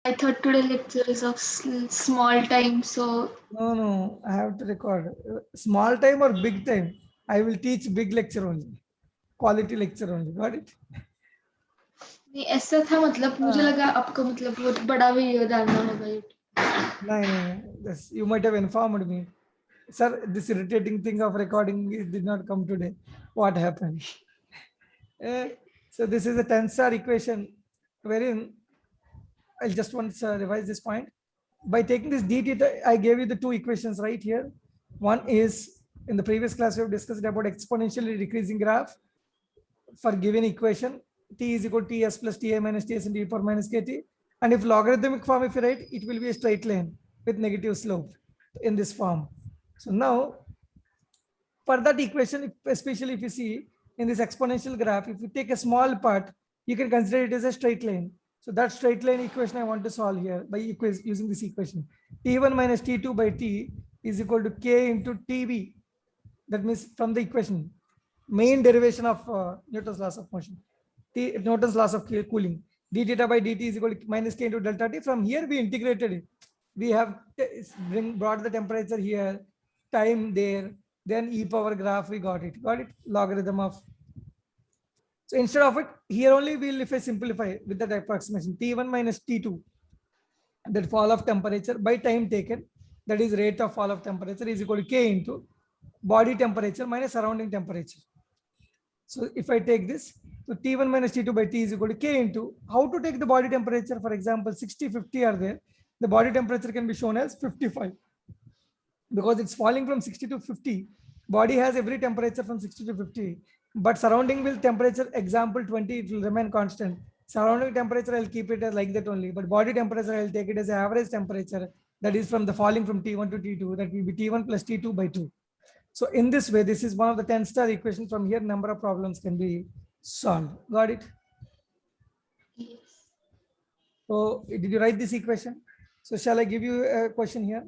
I thought today lecture is of small time, so No, no, I have to record. Small time or big time? I will teach big lecture only. Quality lecture only. Got it? नहीं ऐसा था मतलब मुझे Uh, लगा आपको मतलब बहुत बड़ा वीडियो डालना होगा YouTube। no, no, no. This, you might have informed me. Sir, this irritating thing of recording did not come today. What happened? Uh, so this is a 10-star equation wherein I'll just once revise this point. By taking this d theta, I gave you the two equations right here. One is in the previous class we have discussed about exponentially decreasing graph for given equation t is equal to ts plus ti minus ts into e power minus kt. And if logarithmic form, if you write, it will be a straight line with negative slope in this form. So now for that equation, especially if you see in this exponential graph, if you take a small part, you can consider it as a straight line. So that straight line equation I want to solve here by using this equation. T1 minus T2 by T is equal to K into TB. That means from the equation, main derivation of Newton's laws of motion, Newton's laws of cooling. D theta by dt is equal to minus K into delta T. From here we integrated it. We have brought the temperature here, time there, then e power graph we got it. Got it? Logarithm of. So instead of it, here only we'll, if I simplify with that approximation, T1 minus T2, that fall of temperature by time taken, that is rate of fall of temperature, is equal to K into body temperature minus surrounding temperature. So if I take this, so T1 minus T2 by T is equal to K into, how to take the body temperature? For example, 60, 50 are there. The body temperature can be shown as 55 because it's falling from 60 to 50. Body has every temperature from 60 to 50, but surrounding will temperature, example 20, it will remain constant. Surrounding temperature, I'll keep it as like that only, but body temperature, I'll take it as average temperature. That is from the falling from T1 to T2, that will be T1 plus T2 by 2. So in this way, this is one of the 10-star equations. From here, number of problems can be solved. Got it? Yes. So did you write this equation? So shall I give you a question here?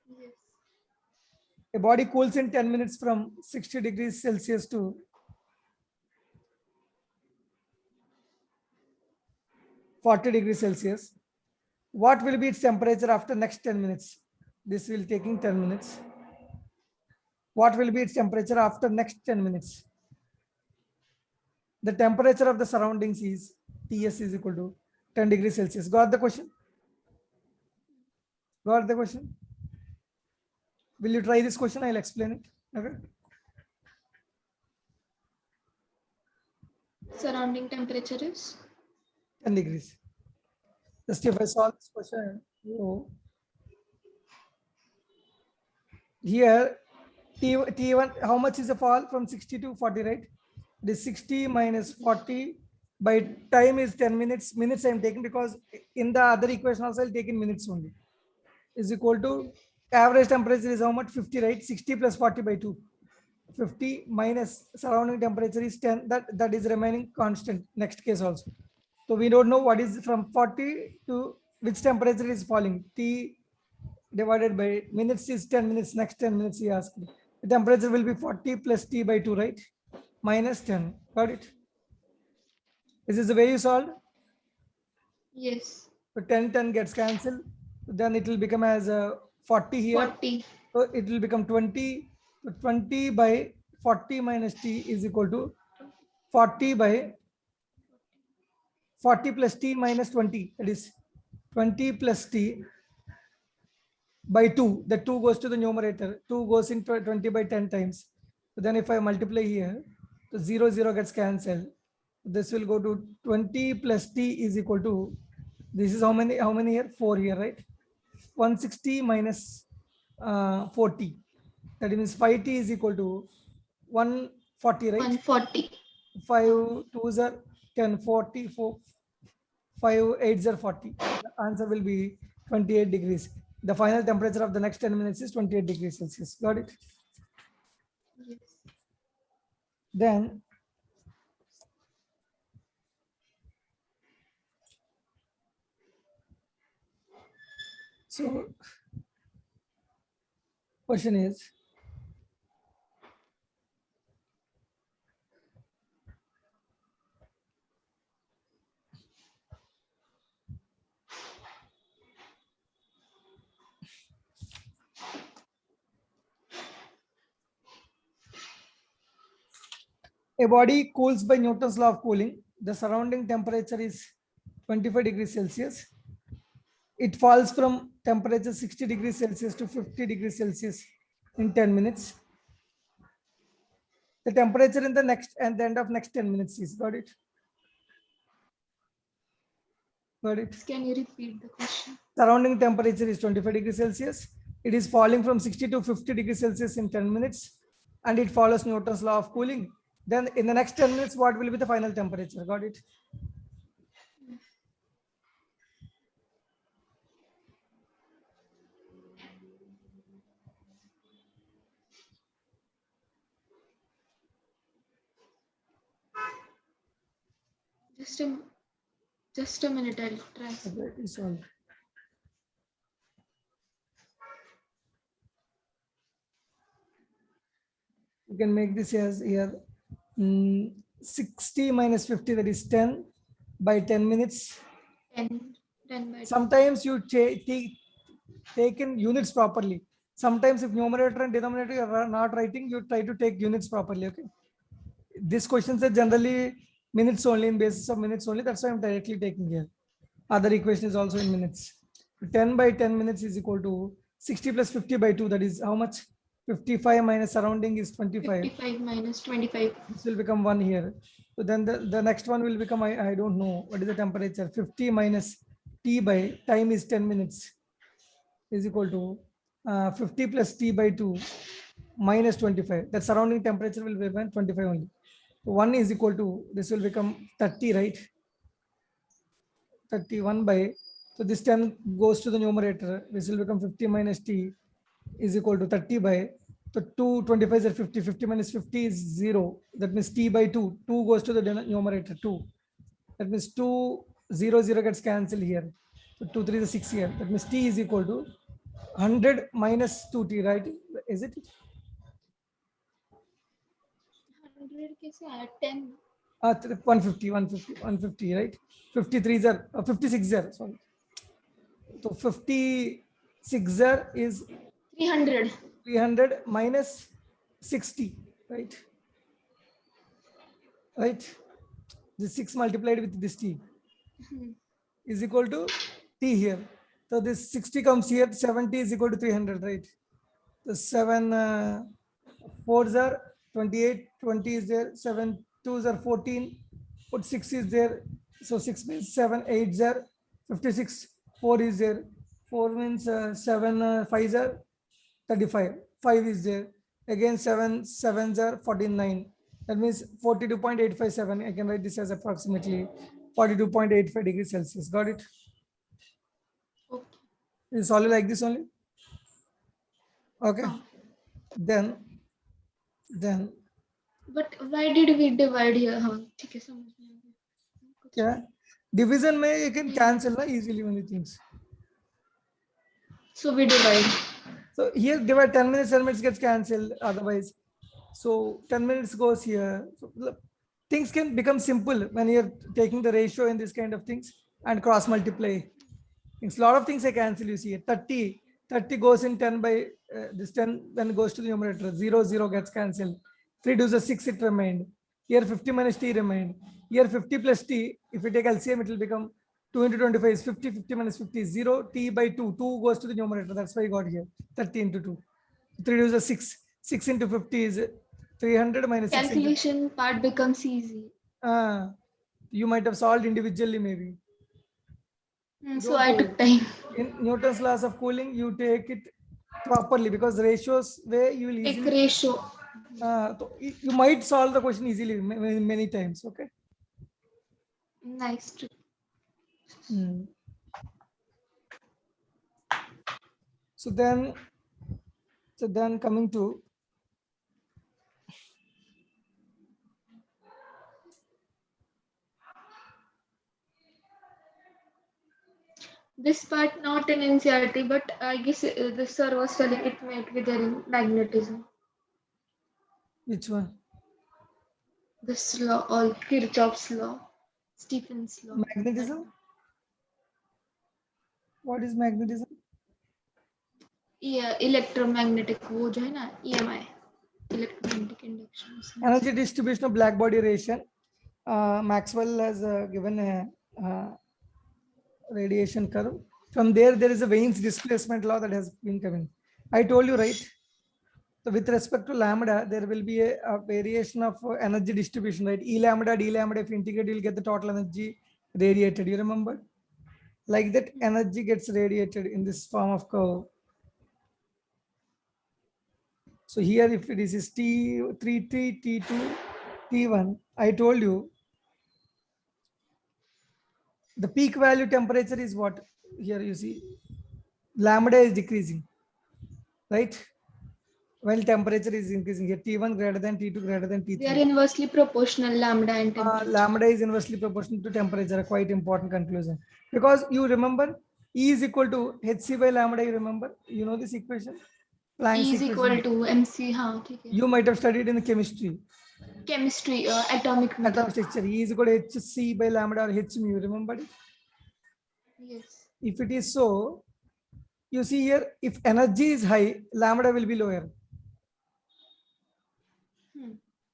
Yes. A body cools in 10 minutes from 60 degrees Celsius to 40 degrees Celsius. What will be its temperature after next 10 minutes? This will taking 10 minutes. What will be its temperature after next 10 minutes? The temperature of the surroundings is Ts is equal to 10 degrees Celsius. Got the question? Got the question? Will you try this question? I'll explain it. Okay. Surrounding temperature is 10 degrees. Just if I solve this question, here T1, how much is the fall from 60 to 40, right? It is 60 minus 40 by time is 10 minutes. Minutes I'm taking because in the other equation also I'll take in minutes only. Is equal to average temperature is how much? 50, right? 60 plus 40 by 2. 50 minus surrounding temperature is 10. That is remaining constant. Next case also. So we don't know what is from 40 to which temperature is falling. T divided by minutes is 10 minutes. Next 10 minutes he asked. The temperature will be 40 plus T by 2, right? Minus 10. Got it? This is the way you solved. yes. So 10, 10 gets cancelled. Then it will become as 40 here. 40. So it will become 20. So 20 by 40 minus T is equal to 40 by 40 plus T minus 20. That is 20 plus T by 2. The 2 goes to the numerator. 2 goes in 20 by 10 times. So then if I multiply here, the 0, 0 gets cancelled. This will go to 20 plus T is equal to, this is how many here? 4 here, right? 160 minus 40. That means 5T is equal to 140, right? 140. 5 2s are 10, 40, 4, 5 8s are 40. So the answer will be 28 degrees. The final temperature of the next 10 minutes is 28 degrees Celsius. Got it? Yes. Then so question is, A body cools by Newton's law of cooling. The surrounding temperature is 25 degrees Celsius. It falls from temperature 60 degrees Celsius to 50 degrees Celsius in 10 minutes. The temperature in the next and the end of next 10 minutes is, got it? Got it? Can you repeat the question? Surrounding temperature is 25 degrees Celsius. It is falling from 60 to 50 degrees Celsius in 10 minutes, and it follows Newton's law of cooling. Then in the next 10 minutes, what will be the final temperature? Got it? Just a minute, I'll try. Okay, it's all. You can make this as here 60 minus 50, that is 10 by 10 minutes. 10 by 10. Sometimes you take in units properly. Sometimes if numerator and denominator are not writing, you try to take units properly. Okay. These questions are generally minutes only, in basis of minutes only. That's why I'm directly taking here. Other equation is also in minutes. 10 by 10 minutes is equal to 60 plus 50 by 2. That is how much? 55 minus surrounding is 25. 55 minus 25. This will become 1 here. So then the next one will become, I don't know, what is the temperature? 50 minus T by time is 10 minutes is equal to 50 plus T by 2 minus 25. That surrounding temperature will become 25 only. So 1 is equal to, this will become 30, right? 31 by, so this 10 goes to the numerator. This will become 50 minus T is equal to 30 by, so 2 25 is 50, 50 minus 50 is 0. That means T by 2, 2 goes to the numerator, 2. That means 2, 0, 0 gets cancelled here. So 2, 3 is 6 here. That means T is equal to 100 minus 2T, right? Is it? 100 कैसे आया? 10. 150, 150, 150, right? 53 are 56 are, sorry. So 56 is 300. 300 minus 60, right? Right? This 6 multiplied with this T is equal to T here. So this 60 comes here, 70 is equal to 300, right? The 7 4s are 28, 20 is there, 7 2s are 14, put 6 is there. So 6 means 7 8s are 56, 4 is there, 4 means 7 5s are 35, 5 is there, again 7 7s are 49. That means 42.857. I can write this as approximately 42.85 degrees Celsius. Got it? Okay. It's only like this only. Okay. Then But why did we divide here? हाँ, ठीक है, समझ में आ गया. क्या division में you can cancel ना easily many things. So we divide. So here divide 10 minutes gets cancelled otherwise. So 10 minutes goes here. So things can become simple when you're taking the ratio and this kind of things and cross multiply. It's a lot of things I cancel. You see 30 goes in 10 by this 10 then goes to the numerator. 0 0 gets cancelled. 3 2 is 6, it remained. Here 50 minus T remained. Here 50 plus T, if you take LCM, it will become 2 into 25 is 50, 50 minus 50 is 0, T by 2, 2 goes to the numerator. That's why you got here 30 into 2. 3 2 is 6, 6 into 50 is 300 minus 6 into, Calculation part becomes easy. you might have solved individually maybe. So I took time. In Newton's laws of cooling, you take it properly because ratios way you will Take easily, ratio. you might solve the question easily many times. Okay. Nice trick. So then coming to This part not in NCERT, but I guess the sir was telling it might be there in magnetism. which one? This law, or Kirchhoff's law, Stephen's law. Magnetism? What is magnetism? Yeah, electromagnetic वो जो है ना EMI. Electromagnetic induction. Energy distribution of black body radiation. Maxwell has given a radiation curve. From there is a Wien's displacement law that has been coming. I told you, right? So with respect to lambda, there will be a variation of energy distribution, right? E lambda, D lambda, if you integrate, you'll get the total energy radiated. You remember? Like that, energy gets radiated in this form of curve. So here, if this is T3, T2, T1, I told you the peak value temperature is what? Here you see, lambda is decreasing, right? While temperature is increasing here, T1 greater than T2 greater than T3. They are inversely proportional, lambda and temperature. Lambda is inversely proportional to temperature, a quite important conclusion. Because you remember E is equal to Hc by lambda, you remember? You know this equation? Planck's E is equal equation. to MC. हाँ, ठीक है. You might have studied in the chemistry. Chemistry, atomic method. Atom structure. E is equal to Hc by lambda or h mu, remember it? Yes. If it is so, you see here, if energy is high, lambda will be lower.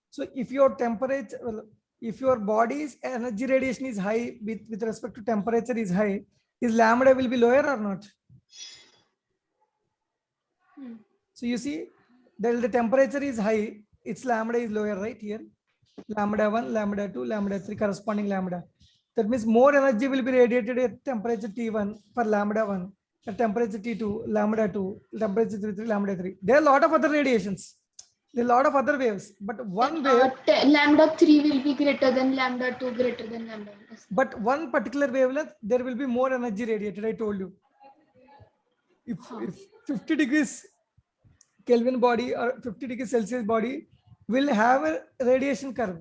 So if your temperature, well, if your body's energy radiation is high with respect to temperature is high, is lambda will be lower or not? So you see, the temperature is high, its lambda is lower, right here. Lambda 1, lambda 2, lambda 3, corresponding lambda. That means more energy will be radiated at temperature T1 for lambda 1, at temperature T2, lambda 2, temperature T3, lambda 3. There are a lot of other radiations. There are a lot of other waves, but one wave. Lambda 3 will be greater than lambda 2, greater than lambda 1. But one particular wavelength, there will be more energy radiated, I told you. If 50 degrees Kelvin body or 50 degrees Celsius body will have a radiation curve.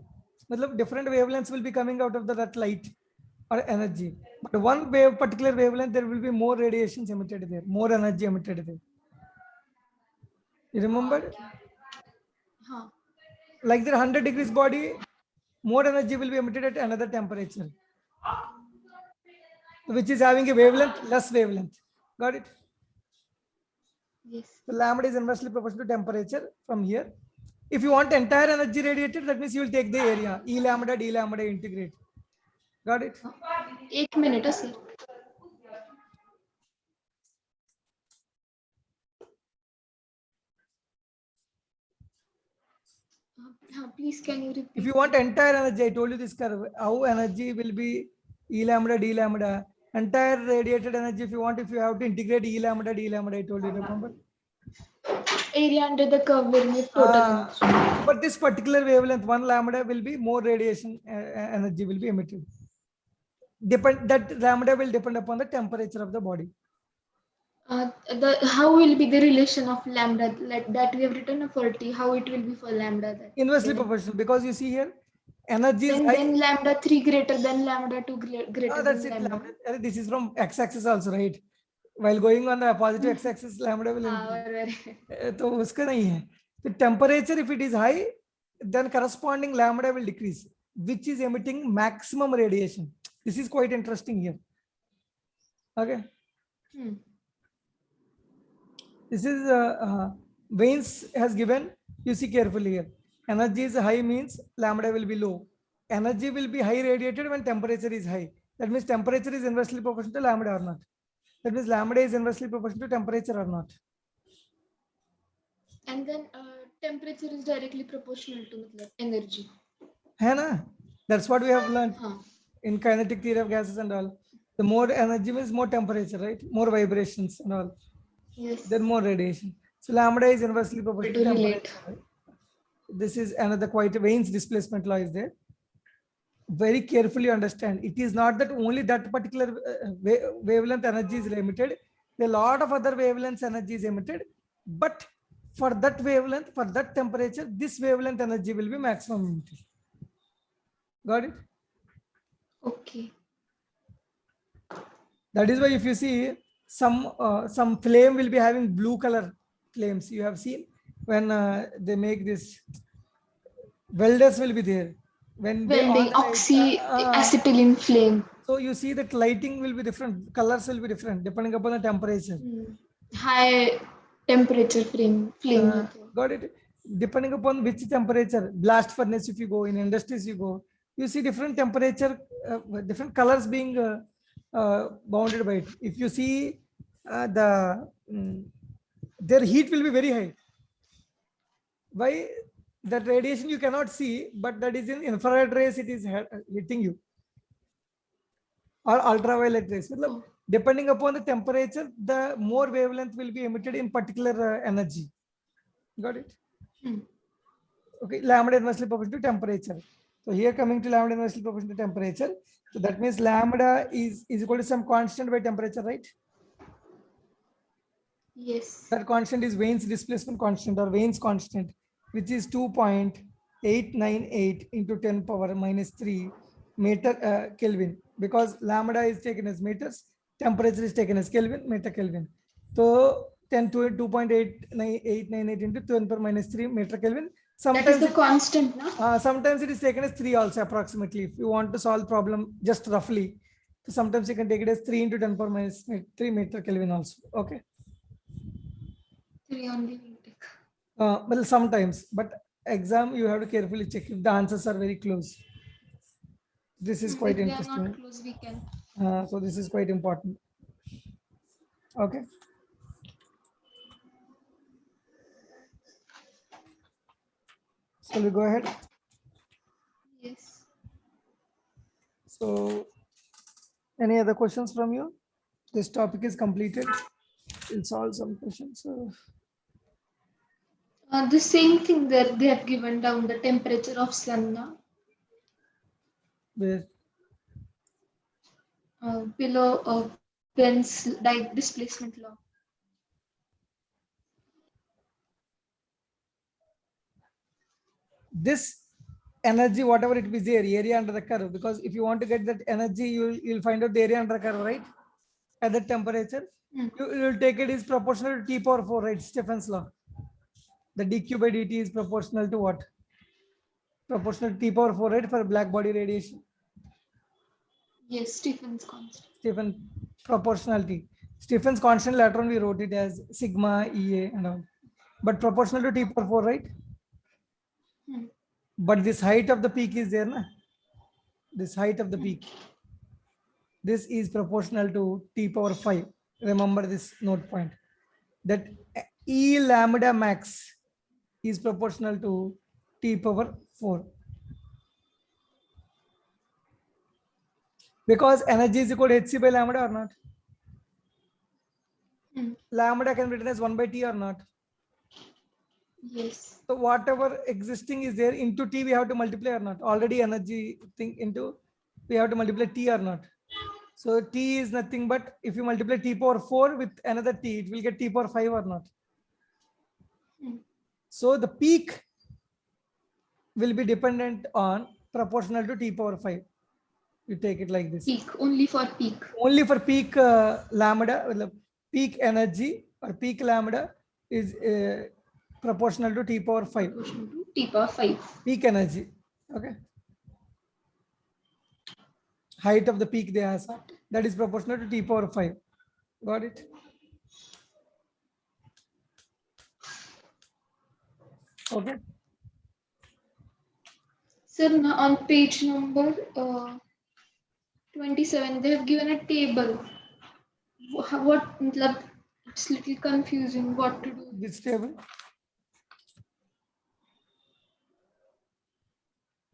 Different wavelengths will be coming out of that light or energy. But one particular wavelength, there will be more radiations emitted there, more energy emitted there. You remember? Like the 100 degrees body, more energy will be emitted at another temperature, which is having a wavelength, less wavelength. Got it? Yes. So lambda is inversely proportional to temperature from here. If you want entire energy radiated, that means you will take the area, E lambda, D lambda, integrate. Got it? 1 minute, sir. Please, can you repeat? If you want entire energy, I told you this curve, how energy will be E lambda, D lambda, entire radiated energy. If you have to integrate E lambda, D lambda, I told you, remember? Area under the curve will be total. But this particular wavelength, 1 lambda will be more radiation energy will be emitted. That lambda will depend upon the temperature of the body. How will be the relation of lambda that we have written for T? How it will be for lambda? Inversely proportional, because you see here, energy is high. Then lambda 3 greater than lambda 2 greater that's than it. lambda. This is from x-axis also, right? While going on the positive x-axis, lambda will increase. So uska nahi hai. The temperature, if it is high, then corresponding lambda will decrease, which is emitting maximum radiation. This is quite interesting here. Okay. This is Wien's has given. You see carefully here. Energy is high means lambda will be low. Energy will be high radiated when temperature is high. That means temperature is inversely proportional to lambda or not. That means lambda is inversely proportional to temperature or not. And then temperature is directly proportional to energy. Hai na? That's what we have learned in kinetic theory of gases and all. The more energy means more temperature, right? More vibrations and all. Yes. Then more radiation. So lambda is inversely proportional to temperature. Right? This is another quite Wien's displacement law is there. Very carefully understand. It is not that only that particular wavelength energy is emitted. There are a lot of other wavelengths energy is emitted, but for that wavelength, for that temperature, this wavelength energy will be maximum emitted. Got it? Okay. That is why if you see some flame will be having blue color flames. You have seen when they make this, welders will be there. When welding, oxy-acetylene flame. So you see that lighting will be different, colors will be different depending upon the temperature. High temperature flame. Got it? depending upon which temperature, blast furnace, if you go in industries, you go, you see different temperature, different colors being bounded by it. If you see their heat will be very high. Why? That radiation you cannot see, but that is in infrared rays, it is hitting you, or ultraviolet rays. Oh. Depending upon the temperature, the more wavelength will be emitted in particular energy. Got it? Hmm. Okay, lambda inversely proportional to temperature. So here coming to lambda inversely proportional to temperature. So that means lambda is equal to some constant by temperature, right? Yes. That constant is Wien's displacement constant or Wien's constant, which is 2.898 into 10 power minus 3 meter Kelvin, because lambda is taken as meters, temperature is taken as Kelvin, meter Kelvin. So 10 to 2.898 into 10 power minus 3 meter Kelvin. That is the constant, no? Sometimes it is taken as 3 also approximately. If you want to solve problem just roughly, so sometimes you can take it as 3 into 10 power minus 3 meter Kelvin also. Okay. 3 only we take. Well, sometimes, but exam you have to carefully check if the answers are very close. This is quite If they are not interesting. close, we can. So this is quite important. Okay. Shall we go ahead? Yes. So, any other questions from you? This topic is completed. We'll solve some questions. The same thing that they have given down the temperature of sun now. Where? Below Pen's displacement law. This energy, whatever it is there, area under the curve, because if you want to get that energy, you'll find out the area under the curve, right? At that temperature, you'll take it is proportional to T power 4, right? Stephen's law. The dq by dt is proportional to what? Proportional to T power 4, right? For black body radiation. Yes, Stephen's constant. Stephen proportionality. Stephen's constant later on we wrote it as sigma EA and all. But proportional to T power 4, right? But this height of the peak is there, na? This height of the peak. This is proportional to T power 5. Remember this note point. That E lambda max is proportional to T power 4. Because energy is equal to hc by lambda or not? Lambda can be written as 1 by T or not? Yes. So whatever existing is there into T, we have to multiply or not? Already energy thing into, we have to multiply T or not? So T is nothing but if you multiply T power 4 with another T, it will get T power 5 or not? So the peak will be dependent on proportional to T power 5. You take it like this. Peak, only for peak. Only for peak lambda, peak energy or peak lambda is proportional to T power 5. Proportional to T power 5. Peak energy. Okay. Height of the peak they ask. That is proportional to T power 5. Got it? Okay. Sir, now on page number 27, they have given a table. What, it's little confusing what to do. This table.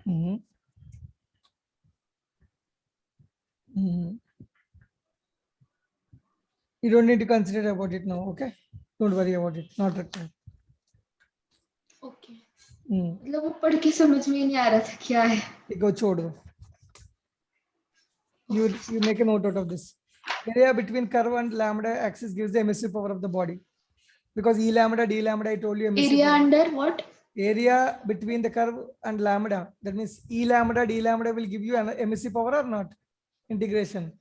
You don't need to consider about it now. Okay. Don't worry about it. Not required. Okay. मतलब वो पढ़ के समझ में नहीं आ रहा था क्या है. Go छोड़ दो. You make a note out of this. Area between curve and lambda axis gives the emissive power of the body. Because E lambda, D lambda, I told you. Area power. Under what? Area between the curve and lambda. That means E lambda, D lambda will give you an emissive power or not? Integration.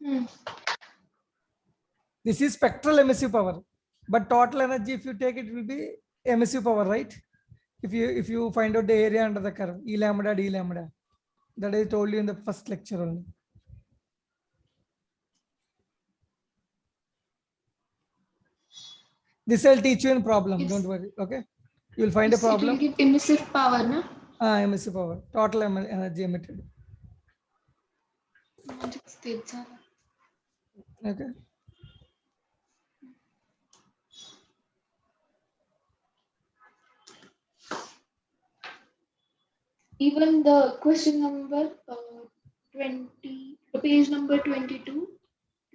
This is spectral emissive power. But total energy, if you take it, will be emissive power, right? If you find out the area under the curve, E lambda, D lambda. That I told you in the first lecture only. This I'll teach you in problem. Don't worry. Okay. You will find a It will problem. give emissive power, na? Emissive power, total energy emitted. Magic state झाला. Okay. Even the question number 20, the page number 22,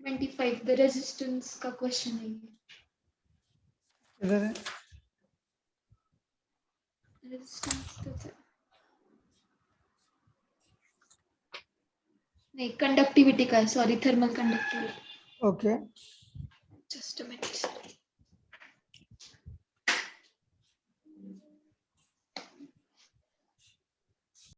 25, the resistance का question है ये. इधर है. Resistance तो है. नहीं, conductivity का है, sorry, thermal conductivity. Okay. Just a minute.